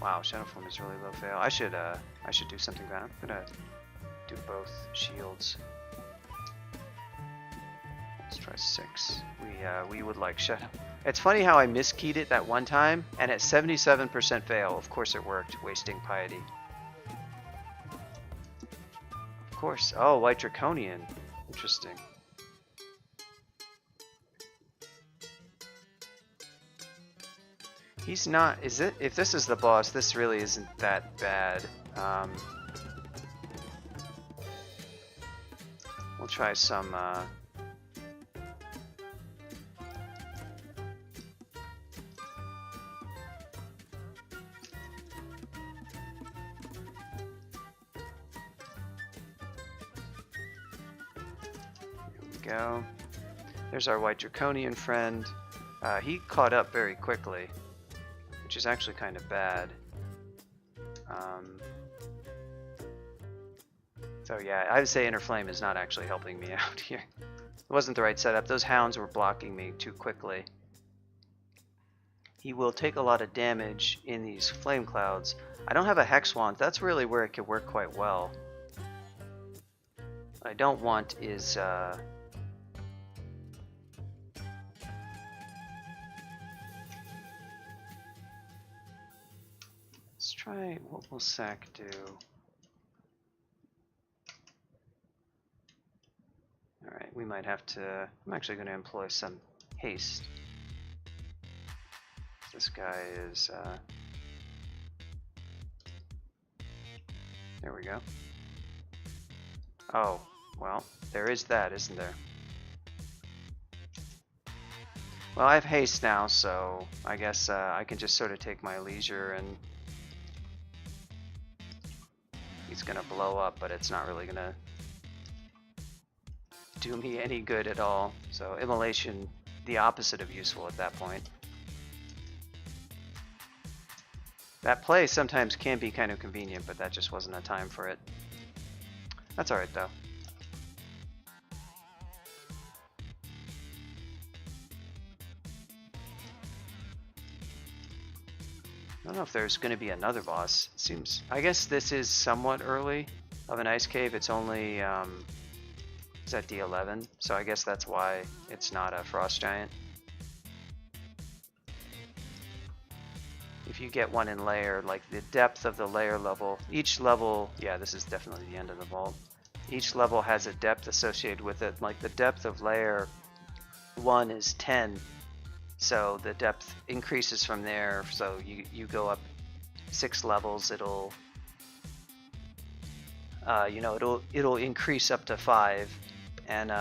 Wow, Shadow Form is really low fail. I should do something about it. I'm gonna do both shields. Let's try 6. We would like Shadow. It's funny how I miskeyed it that one time, and at 77% fail, of course it worked, wasting piety. Of course. Oh, White Draconian. Interesting. He's not, is it? If this is the boss, this really isn't that bad. We'll try some, go. There's our White Draconian friend. He caught up very quickly, which is actually kind of bad. So yeah, I would say Inner Flame is not actually helping me out here. It wasn't the right setup. Those hounds were blocking me too quickly. He will take a lot of damage in these flame clouds. I don't have a Hex Wand. That's really where it could work quite well. What I don't want is let's try, what will Sack do? Alright, we might have to, I'm actually going to employ some haste. This guy is, there we go. Oh, well, there is that, isn't there? Well, I have haste now, so I guess I can just sort of take my leisure, and he's gonna blow up, but it's not really gonna do me any good at all. So immolation, the opposite of useful at that point. That play sometimes can be kind of convenient, but that just wasn't a time for it. That's alright though. I don't know if there's going to be another boss. It seems, I guess this is somewhat early of an ice cave. It's only, it's at D11, so I guess that's why it's not a frost giant. If you get one in layer, like the depth of the layer level, each level, yeah, this is definitely the end of the vault. Each level has a depth associated with it. Like the depth of layer 1 is 10. So the depth increases from there. So you go up 6 levels, it'll it'll increase up to 5. And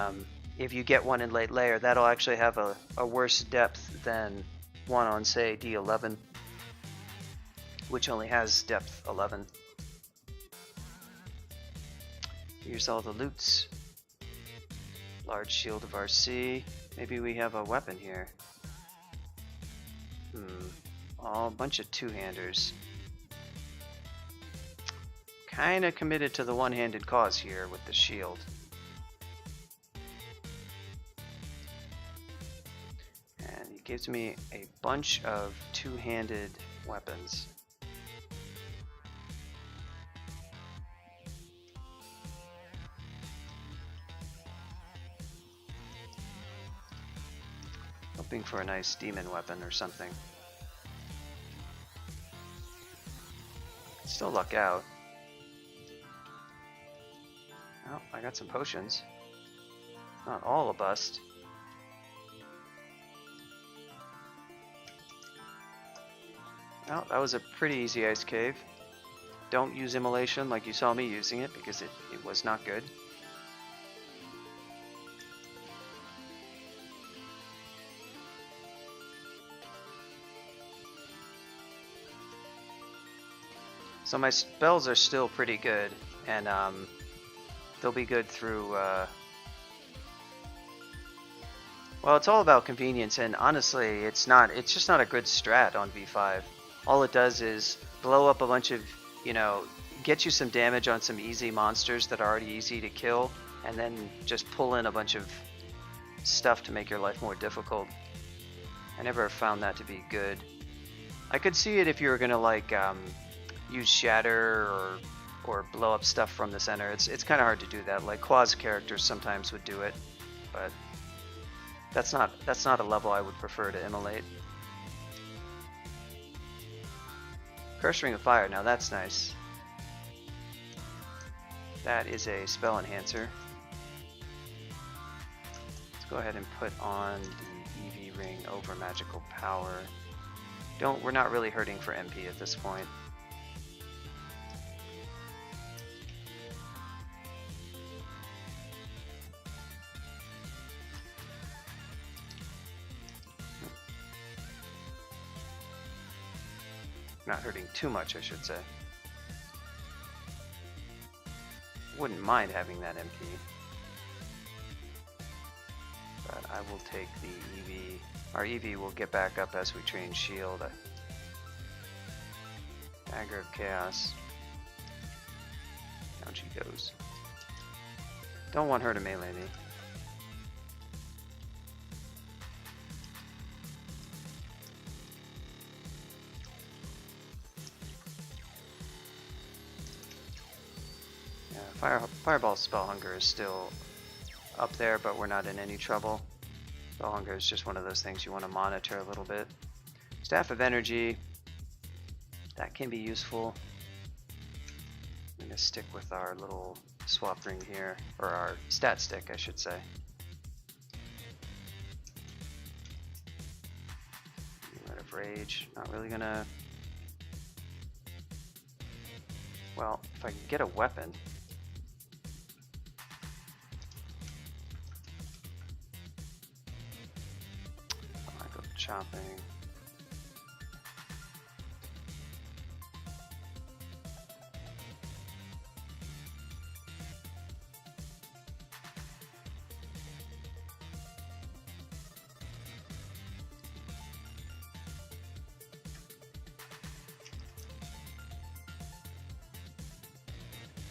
if you get one in late layer, that'll actually have a worse depth than one on, say, D11, which only has depth 11. Here's all the loots. Large shield of RC. Maybe we have a weapon here. Oh, a bunch of two-handers. Kinda committed to the one-handed cause here with the shield. And he gives me a bunch of two-handed weapons. Hoping for a nice demon weapon or something. Still luck out. Oh, I got some potions. Not all a bust. Well, that was a pretty easy ice cave. Don't use immolation like you saw me using it, because it was not good. So my spells are still pretty good, and they'll be good through, well, it's all about convenience, and honestly, it's just not a good strat on V5. All it does is blow up a bunch of, get you some damage on some easy monsters that are already easy to kill, and then just pull in a bunch of stuff to make your life more difficult. I never found that to be good. I could see it if you were gonna like use shatter or blow up stuff from the center. It's kind of hard to do that. Like Qua's characters sometimes would do it, but that's not a level I would prefer to immolate. Curse Ring of Fire. Now that's nice. That is a spell enhancer. Let's go ahead and put on the EV ring over magical power. We're not really hurting for MP at this point. Not hurting too much, I should say. Wouldn't mind having that MP. But I will take the EV. Our EV will get back up as we train shield. Dagger of Chaos. Down she goes. Don't want her to melee me. Fireball Spell Hunger is still up there, but we're not in any trouble. Spell Hunger is just one of those things you want to monitor a little bit. Staff of Energy, that can be useful. I'm going to stick with our little swap ring here, or our stat stick, I should say. Get rid of Rage, not really gonna... Well, if I can get a weapon... Chopping.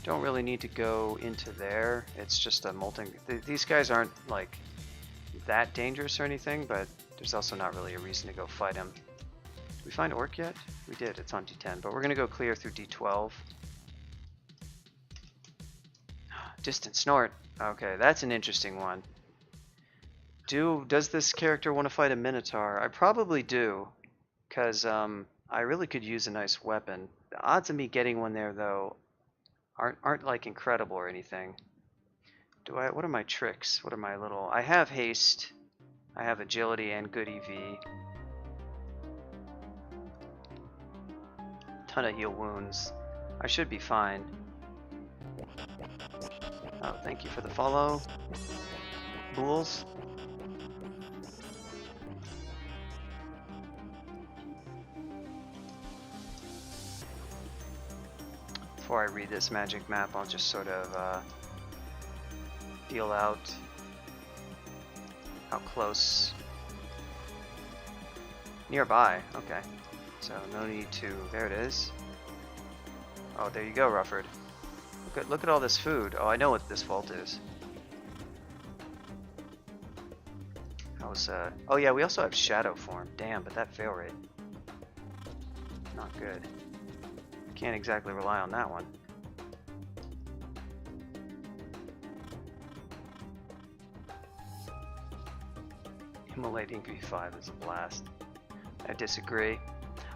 Don't really need to go into there. It's just a molten. These guys aren't like that dangerous or anything, but there's also not really a reason to go fight him. Did we find Orc yet? We did, it's on D10, but we're gonna go clear through D12. Distant Snort. Okay, that's an interesting one. Does this character want to fight a Minotaur? I probably do, because I really could use a nice weapon. The odds of me getting one there, though, aren't like incredible or anything. What are my tricks? What are my little... I have haste. I have agility and good EV. Ton of heal wounds. I should be fine. Oh, thank you for the follow. Fools. Before I read this magic map, I'll just sort of feel out how close. Nearby, okay. So no need to, there it is. Oh, there you go, Rufford. Look at all this food. Oh, I know what this vault is. How's, oh yeah, we also have shadow form. Damn, but that fail rate. Not good. Can't exactly rely on that one. Immolating V5 is a blast. I disagree.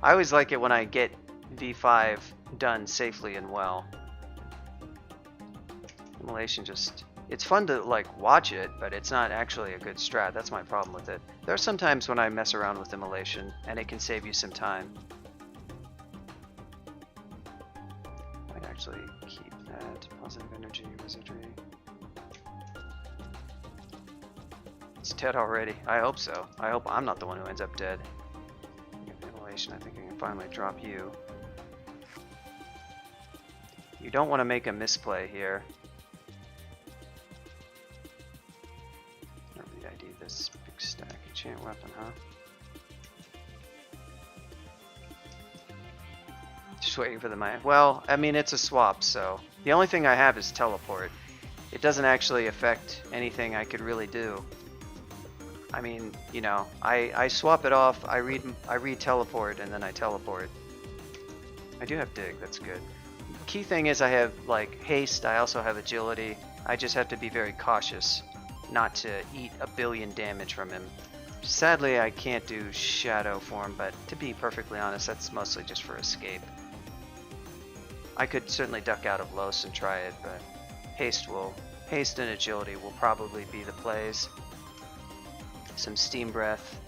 I always like it when I get V5 done safely and well. Immolation just... It's fun to like watch it, but it's not actually a good strat. That's my problem with it. There are some times when I mess around with immolation, and it can save you some time. I'd actually keep that positive energy wizardry. It's dead already. I hope so. I hope I'm not the one who ends up dead. Immolation, I think I can finally drop you. You don't want to make a misplay here. Not really ID this big stack. Enchant weapon, huh? Just waiting for the mind. Well, I mean, it's a swap, so the only thing I have is teleport. It doesn't actually affect anything I could really do. I mean, you know, I swap it off, I read teleport, and then I teleport. I do have dig, that's good. Key thing is I have like haste, I also have agility. I just have to be very cautious not to eat a billion damage from him. Sadly, I can't do shadow form, but to be perfectly honest, that's mostly just for escape. I could certainly duck out of Los and try it, but haste and agility will probably be the plays. Some steam breath.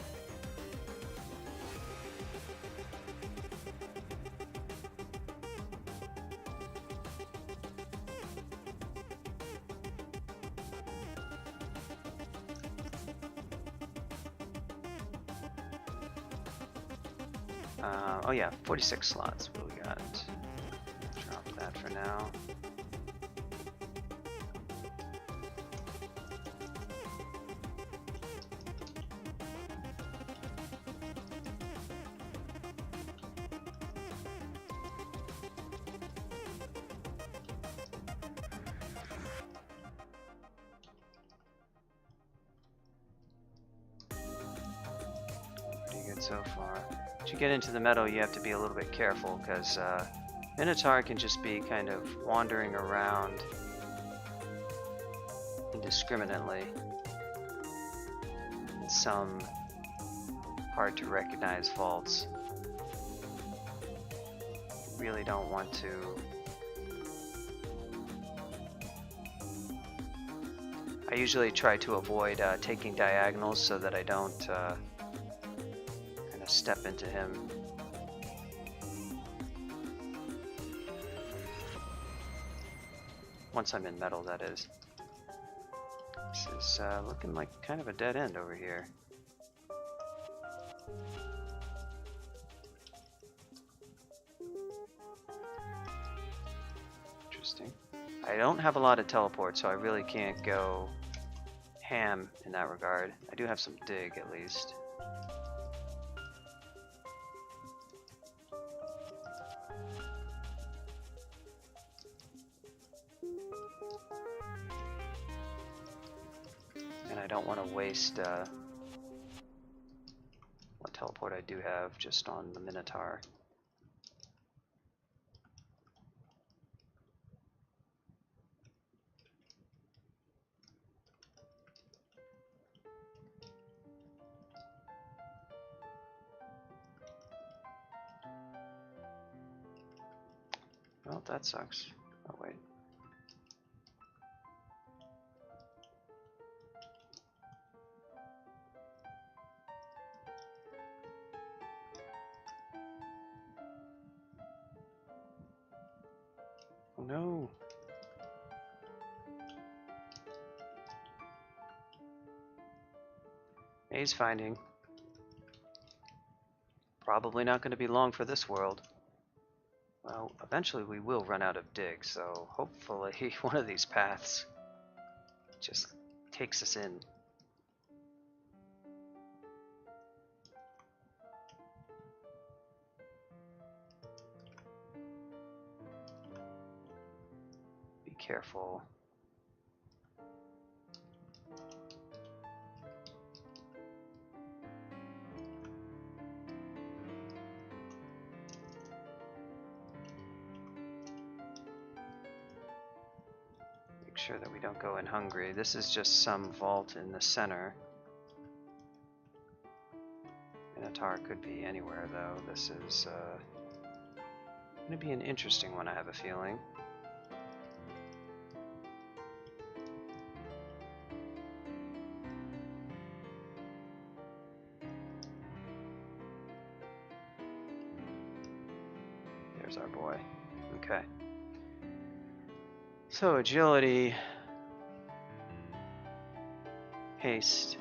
Oh yeah, 46 slots. What we got? Drop that for now. Pretty good so far. As you get into the meadow, you have to be a little bit careful because Minotaur can just be kind of wandering around indiscriminately in some hard to recognize vaults. You really don't want to I usually try to avoid taking diagonals so that I don't kind of step into him. Once I'm in metal, that is. This is looking like kind of a dead end over here. Interesting. I don't have a lot of teleport, so I really can't go ham in that regard. I do have some dig, at least. And I don't want to waste what teleport I do have just on the Minotaur. Well, that sucks. Oh, wait. Oh, no. Maze finding. Probably not going to be long for this world. Well, eventually we will run out of dig, so hopefully one of these paths just takes us in. Be careful. Sure that we don't go in hungry. This is just some vault in the center. Minotaur could be anywhere though. This is going to be an interesting one, I have a feeling. There's our boy. Okay. So agility, haste,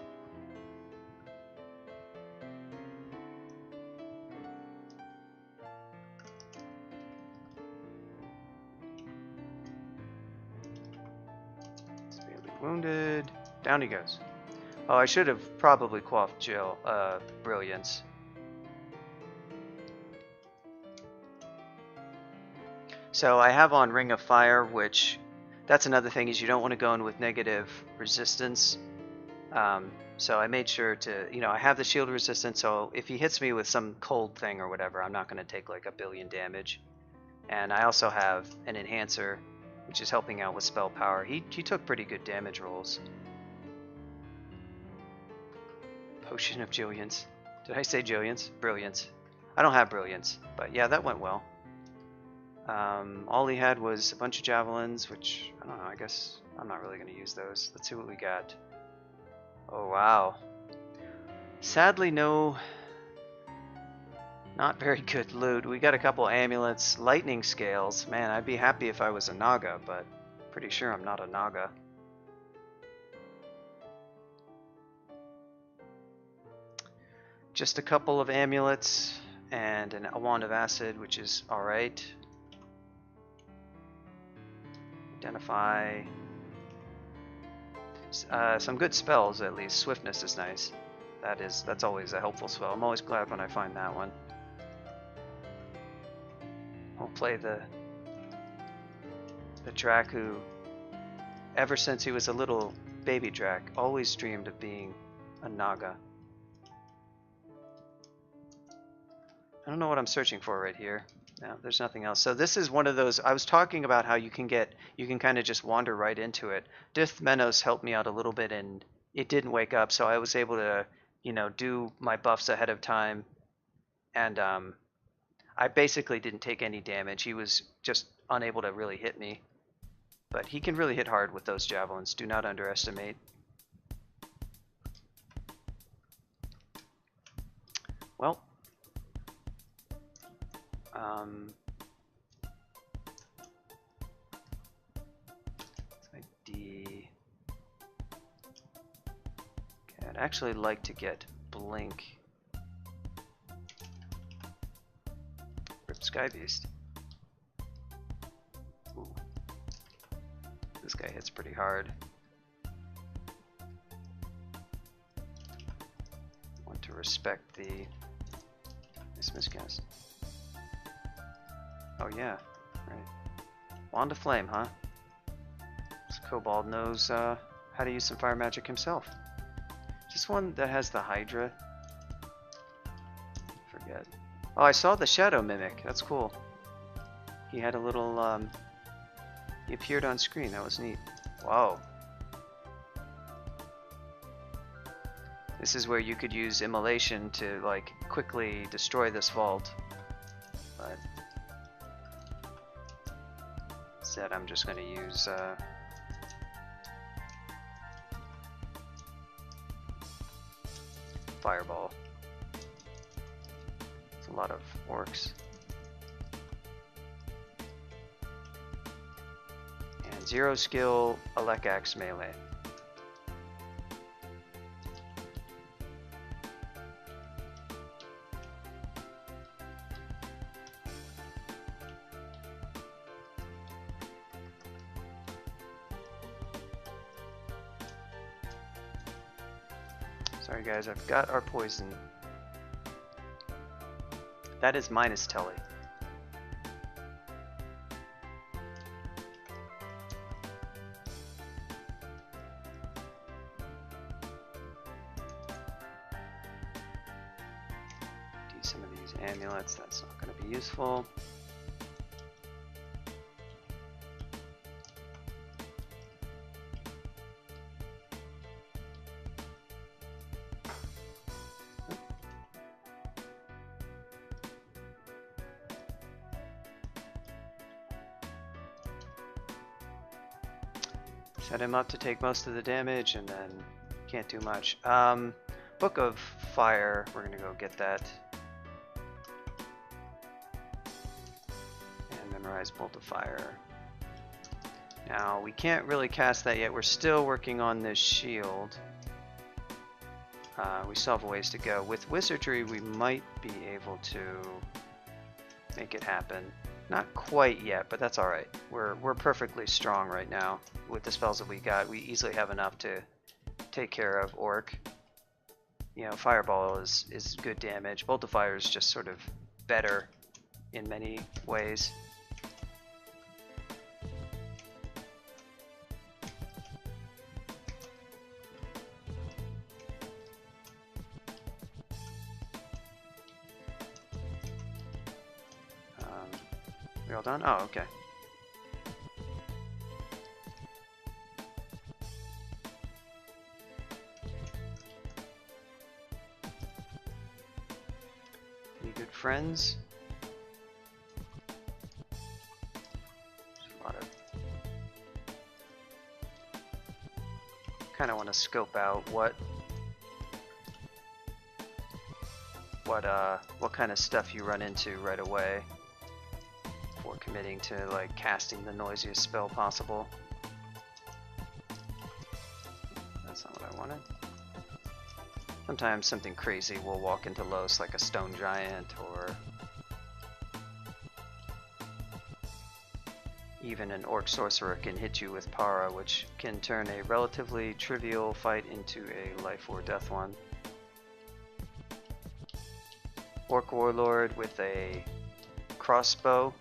severely wounded, down he goes. Oh, I should have probably quaffed Jill, Brilliance. So I have on Ring of Fire, which that's another thing is you don't want to go in with negative resistance. So I made sure to, I have the shield resistance, so if he hits me with some cold thing or whatever, I'm not going to take like 1,000,000,000 damage. And I also have an enhancer, which is helping out with spell power. He took pretty good damage rolls. Potion of Brilliance. Did I say Brilliance? Brilliance. I don't have Brilliance, but yeah, that went well. All he had was a bunch of javelins, which, I don't know, I guess I'm not really going to use those. Let's see what we got. Oh, wow. Sadly, no, not very good loot. We got a couple amulets, lightning scales. Man, I'd be happy if I was a Naga, but pretty sure I'm not a Naga. Just a couple of amulets and a wand of acid, which is alright. Identify some good spells, at least. Swiftness is nice. That's always a helpful spell. I'm always glad when I find that one. I'll play the Drac who, ever since he was a little baby Drac, always dreamed of being a Naga. I don't know what I'm searching for right here. No, there's nothing else. So this is one of those, I was talking about how you can kind of just wander right into it. Dithmenos helped me out a little bit, and it didn't wake up, so I was able to, do my buffs ahead of time. And I basically didn't take any damage. He was just unable to really hit me. But he can really hit hard with those javelins. Do not underestimate. Well, D. Okay, I'd actually like to get Blink. Rip Sky Beast. Ooh. This guy hits pretty hard. Want to respect the miscast. Oh yeah, right. Wand of Flame, huh? This Kobold knows how to use some fire magic himself. Just one that has the Hydra. Forget. Oh, I saw the Shadow Mimic. That's cool. He had a little, he appeared on screen. That was neat. Wow. This is where you could use Immolation to, like, quickly destroy this vault. But instead, I'm just going to use, Fireball. It's a lot of orcs. And 0 skill, Alekax melee. Sorry guys, I've got our poison. That is minus Telly. Do some of these amulets, that's not going to be useful. Set him up to take most of the damage, and then can't do much. Book of Fire, we're gonna go get that. And memorize Bolt of Fire. Now, we can't really cast that yet. We're still working on this shield. We still have a ways to go. With Wizardry, we might be able to make it happen. Not quite yet, but that's alright. We're perfectly strong right now with the spells that we got. We easily have enough to take care of Orc. You know, Fireball is good damage. Bolt of Fire is just sort of better in many ways. You're all done? Oh, okay. Any good friends? A lot of... Kind of want to scope out what kind of stuff you run into right away before committing to like casting the noisiest spell possible. That's not what I wanted. Sometimes something crazy will walk into Los, like a stone giant, or even an orc sorcerer can hit you with para, which can turn a relatively trivial fight into a life or death one. Orc warlord with a crossbow,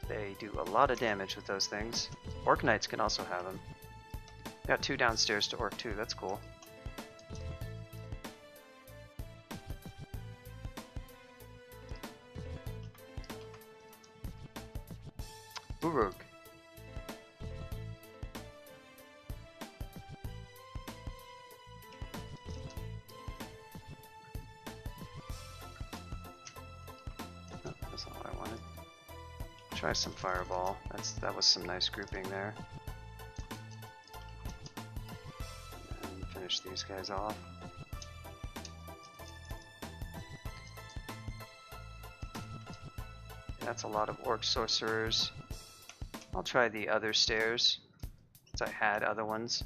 they do a lot of damage with those things. Orc knights can also have them. Got 2 downstairs to orc 2, that's cool. Uruk. Oh, that's not what I wanted. Try some fireball. That was some nice grouping there. And finish these guys off. That's a lot of orc sorcerers. I'll try the other stairs, since I had other ones.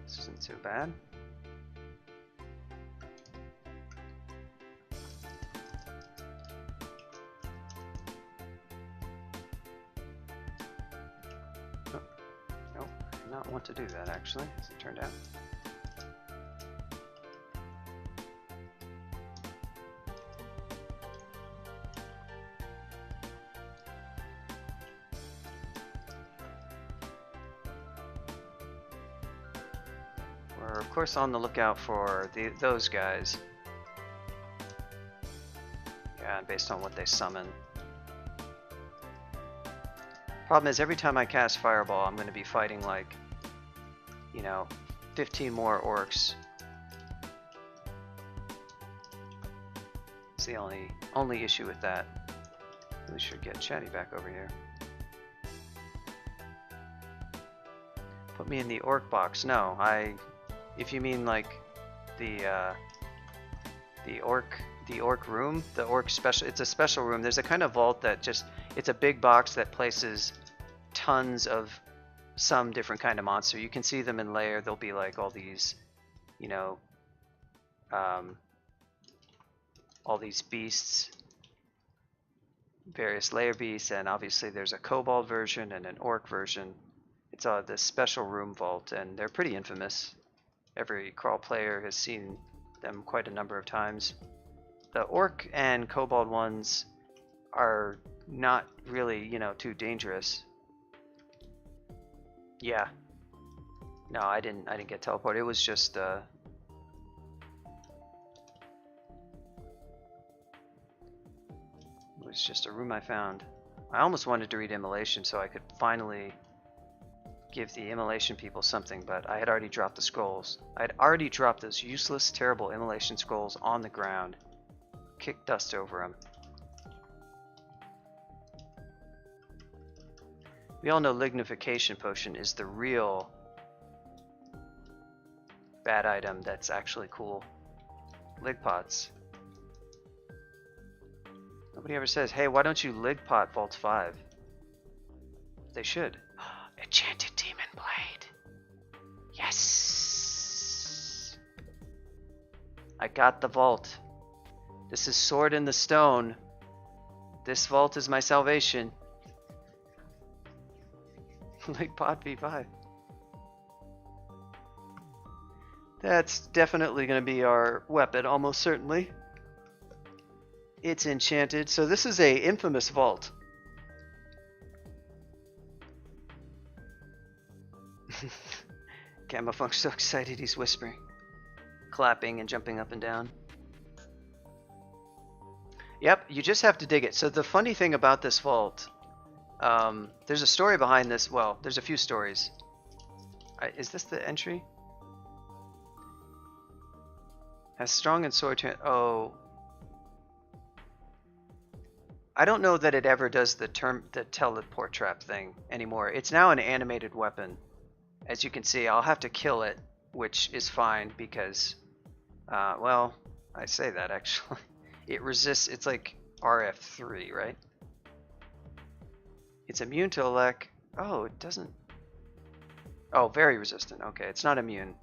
This isn't too bad. Oh, nope, I did not want to do that actually, as it turned out. We're of course on the lookout for those guys. Yeah, based on what they summon. Problem is, every time I cast Fireball, I'm going to be fighting like, 15 more orcs. It's the only issue with that. We should get Chatty back over here. Put me in the orc box. No, if you mean like the orc room, the orc special, it's a special room. There's a kind of vault that it's a big box that places tons of some different kind of monster. You can see them in layer. There'll be like all these, all these beasts, various layer beasts, and obviously there's a kobold version and an orc version. It's the special room vault, and they're pretty infamous. Every crawl player has seen them quite a number of times. The orc and kobold ones are not really, too dangerous. Yeah. No, I didn't get teleported. It was just it was just a room I found. I almost wanted to read Immolation so I could finally give the Immolation people something, but I had already dropped the scrolls. I had already dropped those useless, terrible Immolation scrolls on the ground. Kicked dust over them. We all know Lignification Potion is the real bad item that's actually cool. Ligpots. Nobody ever says, hey, why don't you Ligpot Vault 5? They should. Enchanted Demon Blade. Yes! I got the vault. This is Sword in the Stone. This vault is my salvation. Ligpot V5. That's definitely going to be our weapon, almost certainly. It's enchanted. So this is a infamous vault. Gamma Funk's so excited he's whispering, clapping and jumping up and down. Yep, you just have to dig it. So the funny thing about this vault, there's a story behind this. Well, there's a few stories. Is this the entry? Has strong and sword. Oh, I don't know that it ever does the teleport trap thing anymore. It's now an animated weapon. As you can see, I'll have to kill it, which is fine because, well, I say that actually. It resists. It's like RF3, right? It's immune to elect. Oh, it doesn't. Oh, very resistant. Okay, it's not immune.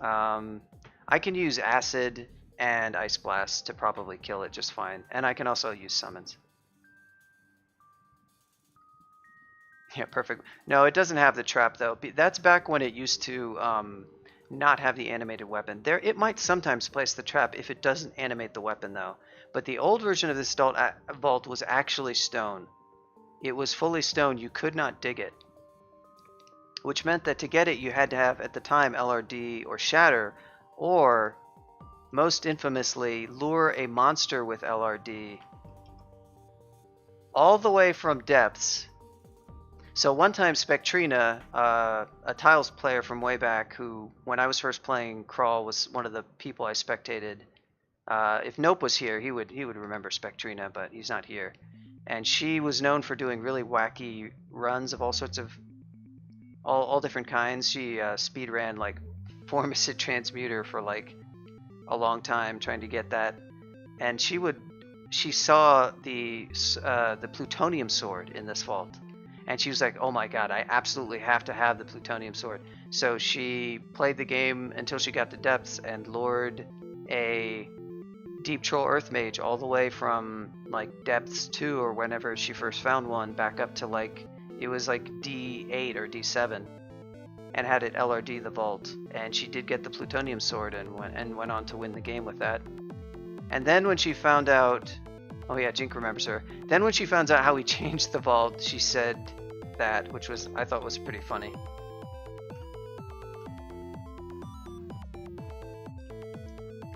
I can use acid and ice blast to probably kill it just fine, and I can also use summons. Yeah, perfect. No, it doesn't have the trap though. That's back when it used to not have the animated weapon. There, it might sometimes place the trap if it doesn't animate the weapon though. But the old version of this vault was actually stone. It was fully stone. You could not dig it, which meant that to get it, you had to have at the time LRD or Shatter, or most infamously, lure a monster with LRD all the way from depths. So one time Spectrina, a Tiles player from way back, who, when I was first playing Crawl, was one of the people I spectated. If Nope was here, he would remember Spectrina, but he's not here. And she was known for doing really wacky runs of all sorts of, all different kinds. She speed ran like Formicid Transmuter for like a long time trying to get that. And she saw the plutonium sword in this vault. And she was like, oh my god, I absolutely have to have the plutonium sword. So she played the game until she got to depths and lured a Deep Troll Earth Mage all the way from like depths 2 or whenever she first found one back up to like, it was like D8 or D7, and had it LRD the vault. And she did get the plutonium sword and went on to win the game with that. And then when she found out, oh yeah, Jink remembers her. Then when she found out how he changed the vault, she said that, which was, I thought was pretty funny.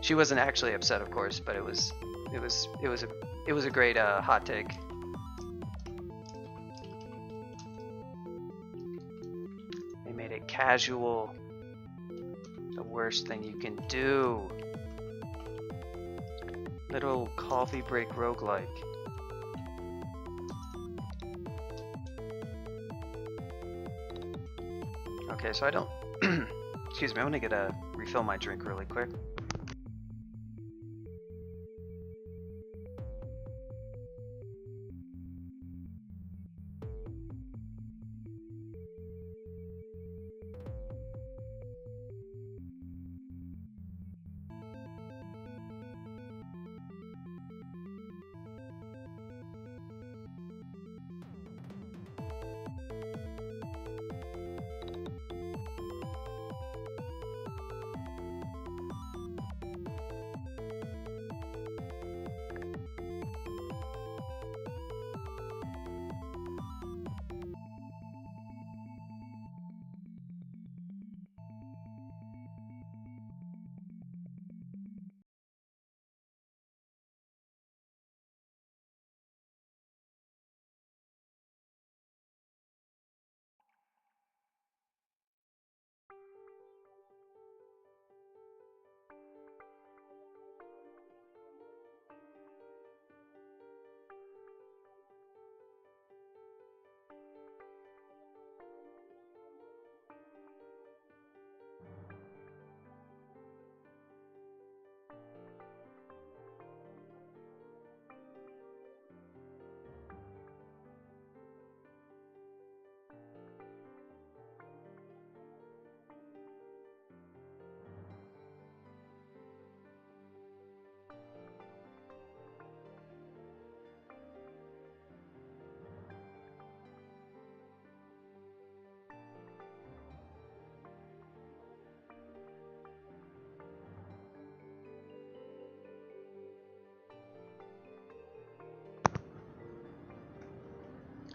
She wasn't actually upset, of course, but it was a great hot take. They made it casual. The worst thing you can do. Little coffee break roguelike. Okay, so I don't excuse me, I want to get a refill my drink really quick.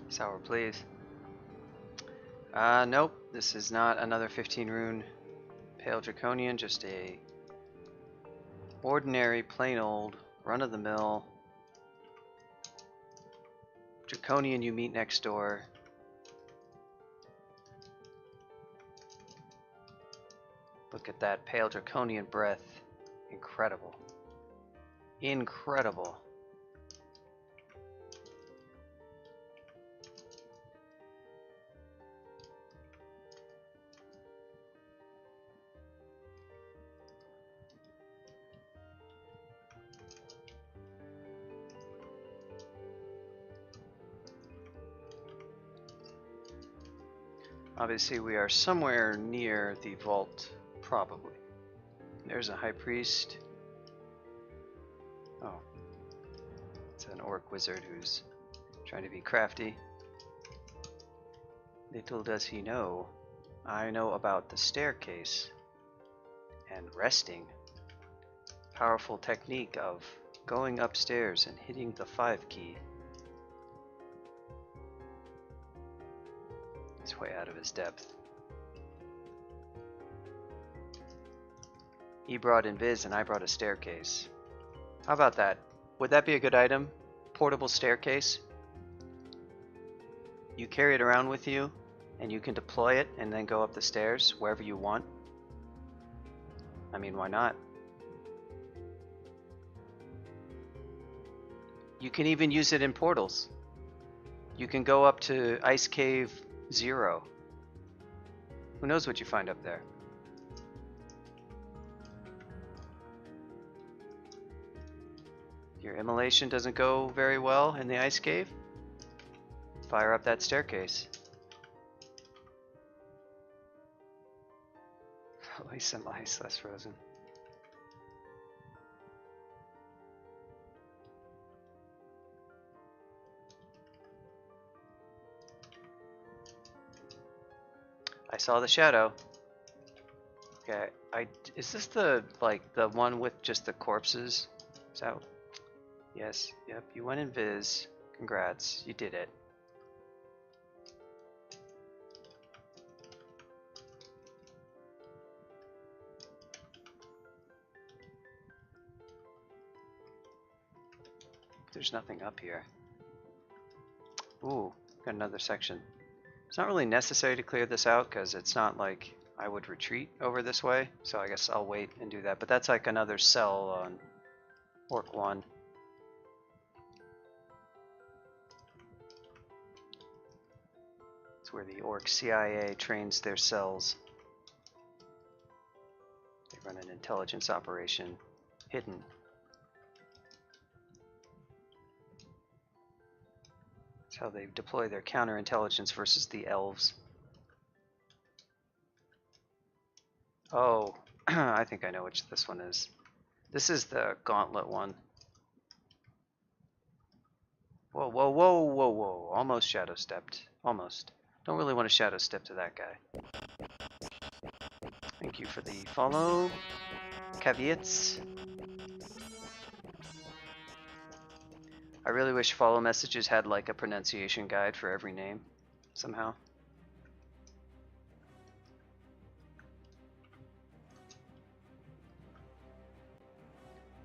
Sour, please. Nope, this is not another 15 rune Pale Draconian, just a ordinary, plain old, run-of-the-mill Draconian you meet next door. Look at that pale Draconian breath. Incredible. Incredible. Obviously, we are somewhere near the vault, probably. There's a high priest. Oh. It's an orc wizard who's trying to be crafty. Little does he know, I know about the staircase and resting. Powerful technique of going upstairs and hitting the 5 key. He's way out of his depth. He brought invis and I brought a staircase. How about that? Would that be a good item? Portable staircase? You carry it around with you and you can deploy it and then go up the stairs wherever you want. I mean, why not? You can even use it in portals. You can go up to Ice Cave 0. Who knows what you find up there? Your immolation doesn't go very well in the ice cave? Fire up that staircase. At least some ice, less frozen. I saw the shadow. Okay, is this the one with just the corpses? Is that? Yes, yep, you went invis. Congrats, you did it. There's nothing up here. Ooh, got another section. It's not really necessary to clear this out because it's not like I would retreat over this way, so I guess I'll wait and do that. But that's like another cell on Orc 1. It's where the Orc CIA trains their cells. They run an intelligence operation hidden. That's how they deploy their counterintelligence versus the elves. Oh, I think I know which this one is. This is the gauntlet one. Whoa, whoa, whoa, whoa, whoa. Almost shadow stepped. Almost. Don't really want to shadow step to that guy. Thank you for the follow. Caveats. I really wish follow messages had like a pronunciation guide for every name somehow.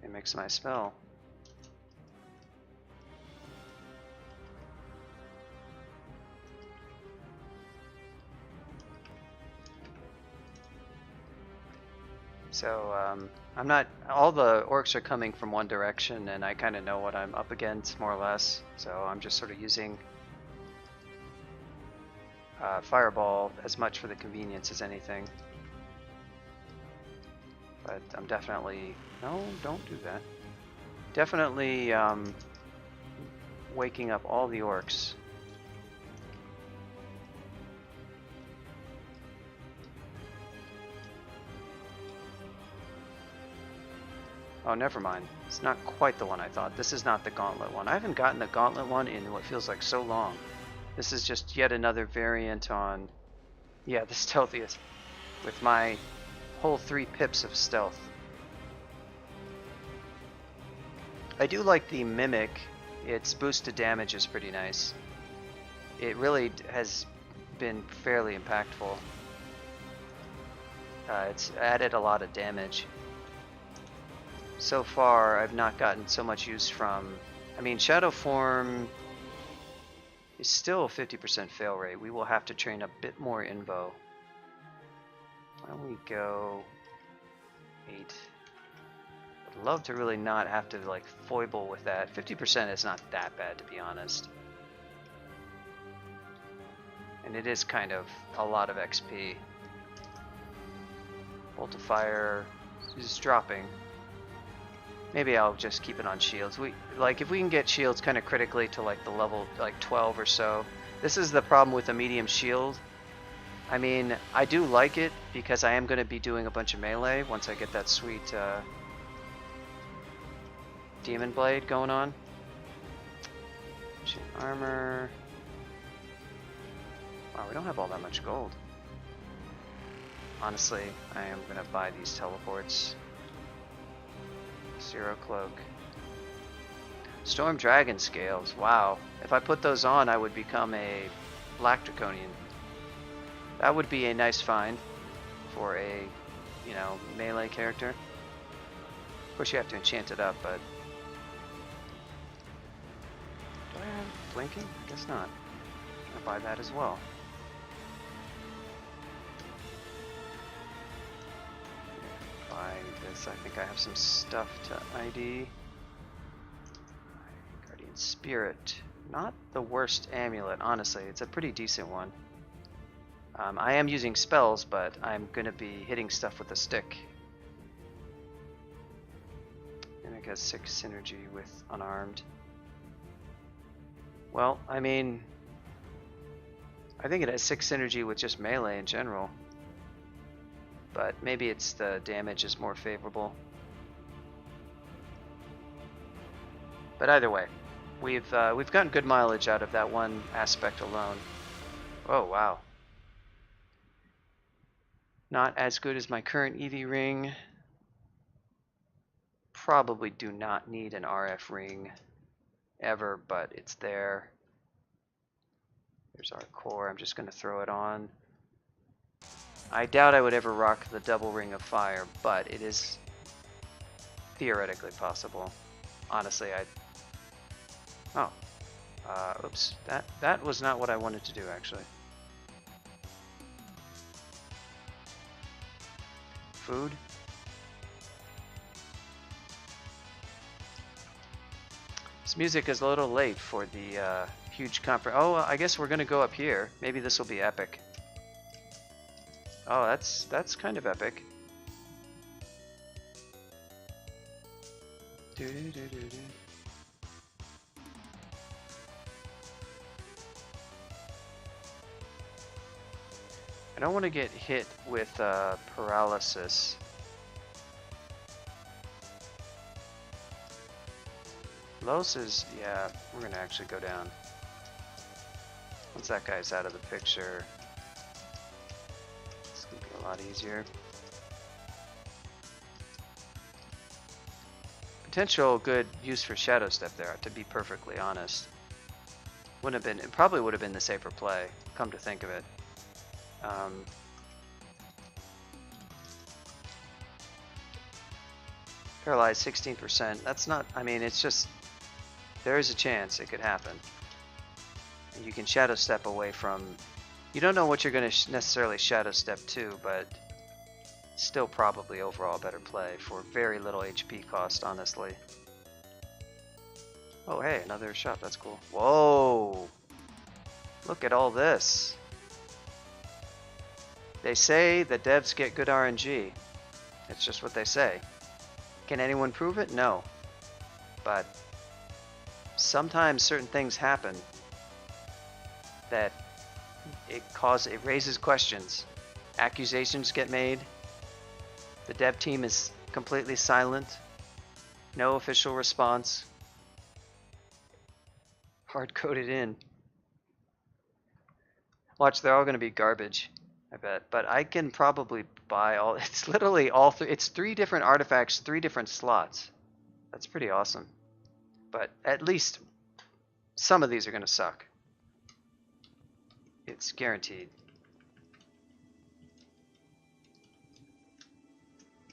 It makes my spell. So I'm not, all the orcs are coming from one direction and I kind of know what I'm up against more or less. So I'm just sort of using Fireball as much for the convenience as anything. But I'm definitely, no, don't do that. Definitely waking up all the orcs. Oh, never mind. It's not quite the one I thought. This is not the gauntlet one. I haven't gotten the gauntlet one in what feels like so long. This is just yet another variant on, yeah, the stealthiest, with my whole 3 pips of stealth. I do like the Mimic. Its boosted damage is pretty nice. It really has been fairly impactful. It's added a lot of damage. So far, I've not gotten so much use from... I mean, Shadow Form is still 50% fail rate. We will have to train a bit more invo. Why don't we go 8? I'd love to really not have to like foible with that. 50% is not that bad, to be honest. And it is kind of a lot of XP. Bolt of Fire is dropping. Maybe I'll just keep it on shields. If we can get shields kind of critically to like the level like 12 or so. This is the problem with a medium shield. I mean, I do like it because I am going to be doing a bunch of melee once I get that sweet Demon Blade going on. Ancient armor. Wow, we don't have all that much gold. Honestly, I am going to buy these teleports. Zero Cloak. Storm Dragon Scales. Wow. If I put those on, I would become a Black Draconian. That would be a nice find for a, you know, melee character. Of course, you have to enchant it up, but... Do I have blinking? I guess not. I'll buy that as well. Buy this. I think I have some stuff to ID. Guardian Spirit. Not the worst amulet, honestly. It's a pretty decent one. I am using spells, but I'm going to be hitting stuff with a stick. And I guess 6 synergy with unarmed. Well, I mean, I think it has 6 synergy with just melee in general. But maybe it's the damage is more favorable. But either way, we've gotten good mileage out of that one aspect alone. Oh wow. Not as good as my current EV ring. Probably do not need an RF ring ever, but it's there. Here's our core. I'm just going to throw it on. I doubt I would ever rock the double ring of fire, but it is theoretically possible. Honestly, oops. That was not what I wanted to do, actually. Food. This music is a little late for the huge conference. Oh, I guess we're gonna go up here. Maybe this will be epic. Oh, that's kind of epic. I don't want to get hit with paralysis. Los is, yeah, we're gonna actually go down. Once that guy's out of the picture, it's gonna be a lot easier. Potential good use for Shadow Step there, to be perfectly honest. Wouldn't have been, it probably would have been the safer play, come to think of it. Paralyzed 16%. That's not, I mean, it's just, there is a chance it could happen. And you can Shadow Step away from, you don't know what you're going to necessarily Shadow Step to, but still probably overall better play for very little HP cost, honestly. Oh, hey, another shot. That's cool. Whoa! Look at all this. They say that devs get good RNG. It's just what they say. Can anyone prove it? No. But sometimes certain things happen that it raises questions. Accusations get made. The dev team is completely silent. No official response. Hard-coded in. Watch, they're all going to be garbage, I bet. But I can probably buy all... It's literally all three... It's 3 different artifacts, 3 different slots. That's pretty awesome. But at least some of these are going to suck. It's guaranteed.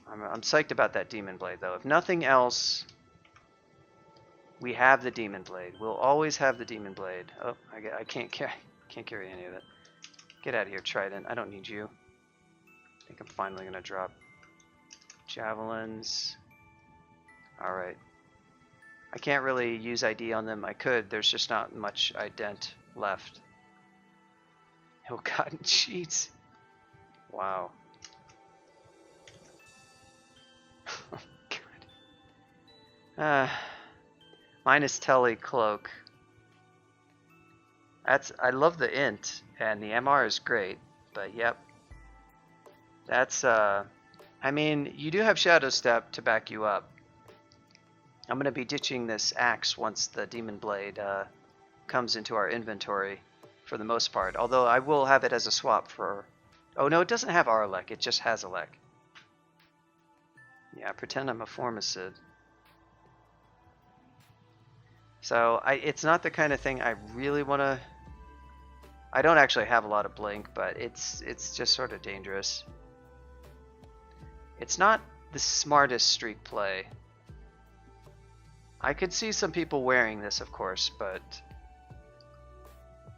I'm psyched about that Demon Blade, though. If nothing else, We have the Demon Blade. We'll always have the Demon Blade. Oh, I can't carry any of it. Get out of here, Trident. I don't need you. I think I'm finally gonna drop javelins. All right. I can't really use ID on them. I could. There's just not much ident left. Ill-gotten cheats. Wow. Oh, God. Minus Telly Cloak. I love the int, and the MR is great, but yep. That's, I mean, you do have Shadow Step to back you up. I'm going to be ditching this axe once the Demon Blade comes into our inventory for the most part. Although I will have it as a swap for... Oh no, it doesn't have Arlek, it just has Alek. Yeah, pretend I'm a Formicid. So it's not the kind of thing I really want to... I don't actually have a lot of blink, but it's just sort of dangerous. It's not the smartest streak play. I could see some people wearing this, of course, but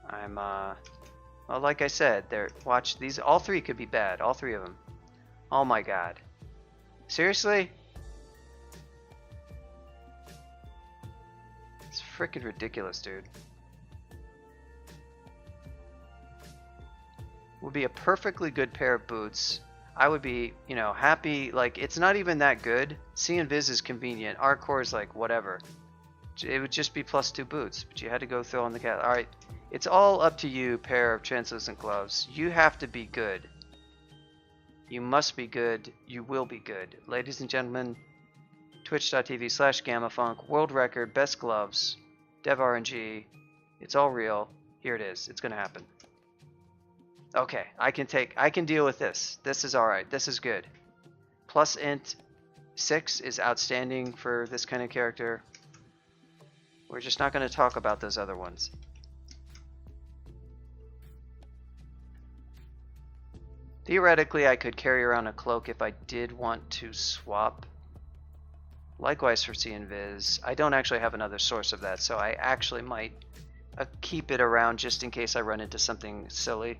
I'm well, like I said, watch these. All three could be bad. All three of them. Oh my God! Seriously? It's freaking ridiculous, dude. Would be a perfectly good pair of boots. I would be, you know, happy. Like, it's not even that good. See and Viz is convenient. Arcor is like whatever. It would just be +2 boots, but you had to go throw on the cat. All right, it's all up to you. Pair of translucent gloves. You have to be good. You must be good. You will be good, ladies and gentlemen. Twitch.tv/GammaFunk. World record. Best gloves. Dev RNG. It's all real. Here it is. It's gonna happen. Okay, I can deal with this. This is alright. This is good. Plus int 6 is outstanding for this kind of character. We're just not going to talk about those other ones. Theoretically, I could carry around a cloak if I did want to swap. Likewise for C and Viz. I don't actually have another source of that, so I actually might keep it around just in case I run into something silly.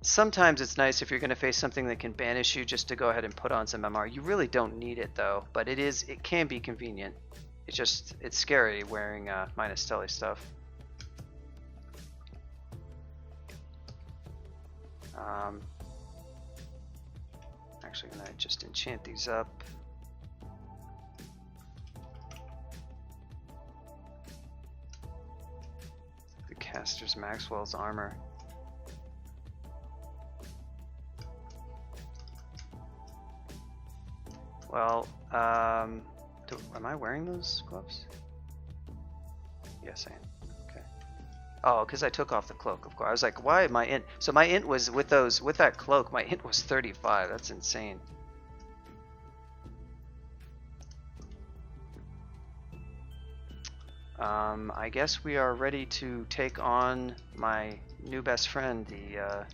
Sometimes it's nice if you're going to face something that can banish you just to go ahead and put on some MR. You really don't need it though, but it can be convenient. It's scary wearing minus Telly stuff. Actually gonna just enchant these up. The caster's Maxwell's armor. Well, am I wearing those gloves? Yes, I am. Okay. Oh, because I took off the cloak, of course. I was like, why my int? So my int was with that cloak. My int was 35. That's insane. I guess we are ready to take on my new best friend, the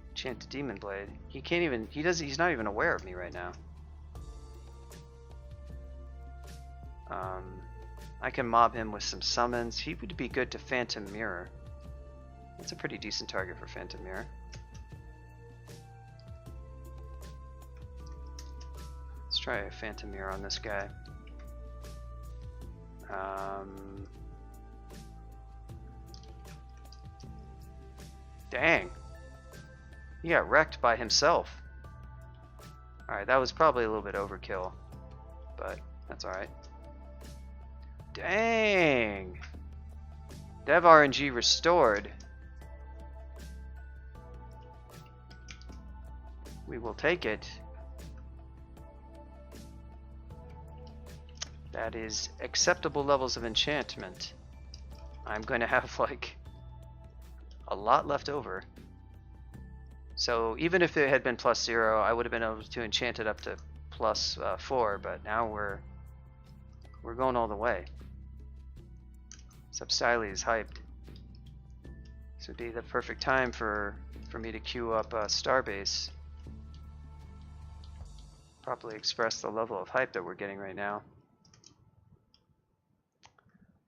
Enchanted Demon Blade. He can't even. He's not even aware of me right now. I can mob him with some summons. He would be good to Phantom Mirror. That's a pretty decent target for Phantom Mirror. Let's try a Phantom Mirror on this guy. Dang. He got wrecked by himself. Alright, that was probably a little bit overkill, but that's alright. Dang! Dev RNG restored. We will take it. That is acceptable levels of enchantment. I'm going to have like a lot left over. So even if it had been +0, I would have been able to enchant it up to +4, but now we're going all the way. Substyly is hyped. This would be the perfect time for me to queue up Starbase. Properly express the level of hype that we're getting right now.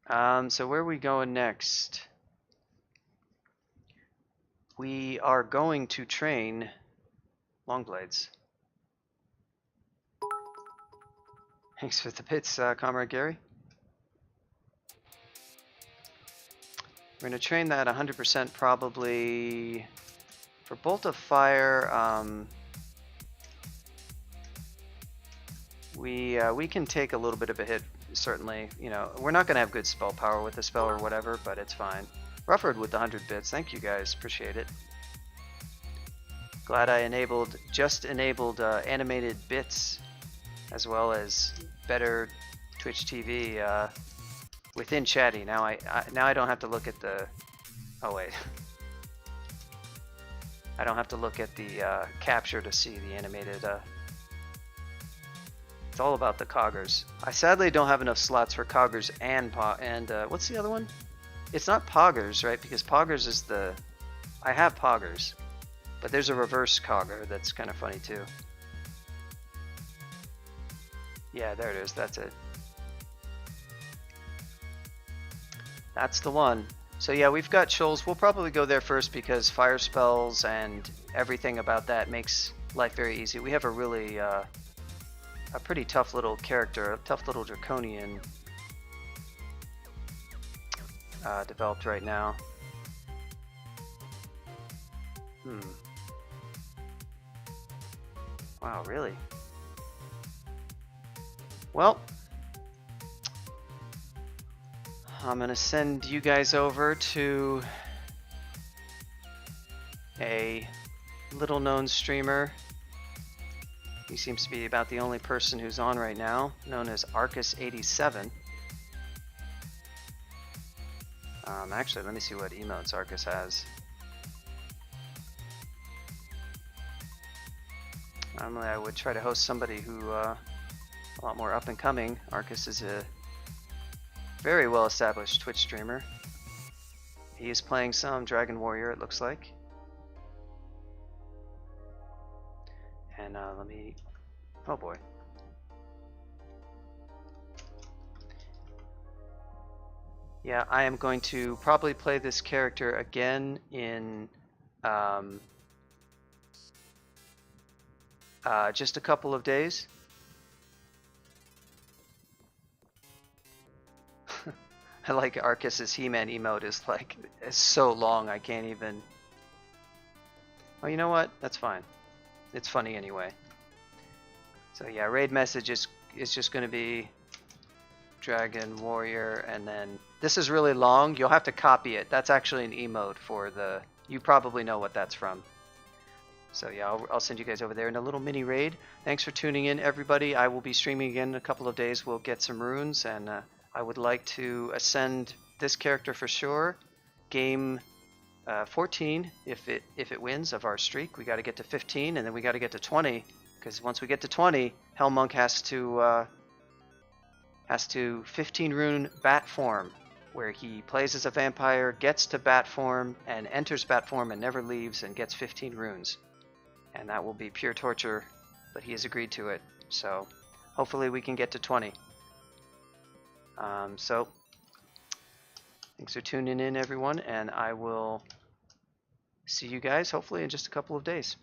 So where are we going next? We are going to train Longblades. Thanks for the bits, Comrade Gary. We're going to train that 100% probably for Bolt of Fire. We can take a little bit of a hit, certainly. You know, we're not going to have good spell power with the spell or whatever, but it's fine. Rufford with the 100 bits. Thank you guys. Appreciate it. Glad I just enabled animated bits as well as better Twitch TV within chatty. Now I don't have to look at the. Oh wait. I don't have to look at the capture to see the animated. It's all about the coggers. I sadly don't have enough slots for coggers and what's the other one? It's not poggers, right? Because poggers is the. I have poggers, but there's a reverse cogger that's kind of funny too. Yeah, there it is. That's it. That's the one. So yeah, we've got Shoals. We'll probably go there first because fire spells and everything about that makes life very easy. We have a really a pretty tough little character, a tough little Draconian developed right now. Wow, really? Well, I'm going to send you guys over to a little known streamer. He seems to be about the only person who's on right now, known as Arcus87. Actually, let me see what emotes Arcus has. Normally I would try to host somebody who a lot more up and coming. Arcus is a very well established Twitch streamer. He is playing some Dragon Warrior, it looks like. And let me, oh boy. Yeah, I am going to probably play this character again in just a couple of days. I like Arcus's He-Man emote is like, it's so long I can't even. Oh, you know what? That's fine. It's funny anyway. So yeah, raid message is just going to be Dragon Warrior, and then this is really long. You'll have to copy it. That's actually an emote for the. You probably know what that's from. So yeah, I'll send you guys over there in a little mini raid. Thanks for tuning in, everybody. I will be streaming again in a couple of days. We'll get some runes, and I would like to ascend this character for sure. Game 14, if it wins of our streak. We got to get to 15, and then we got to get to 20. Because once we get to 20, Hellmonk has to 15 rune bat form, where he plays as a vampire, gets to bat form, and enters bat form and never leaves, and gets 15 runes. And that will be pure torture, but he has agreed to it. So hopefully we can get to 20. So thanks for tuning in, everyone, and I will see you guys hopefully in just a couple of days.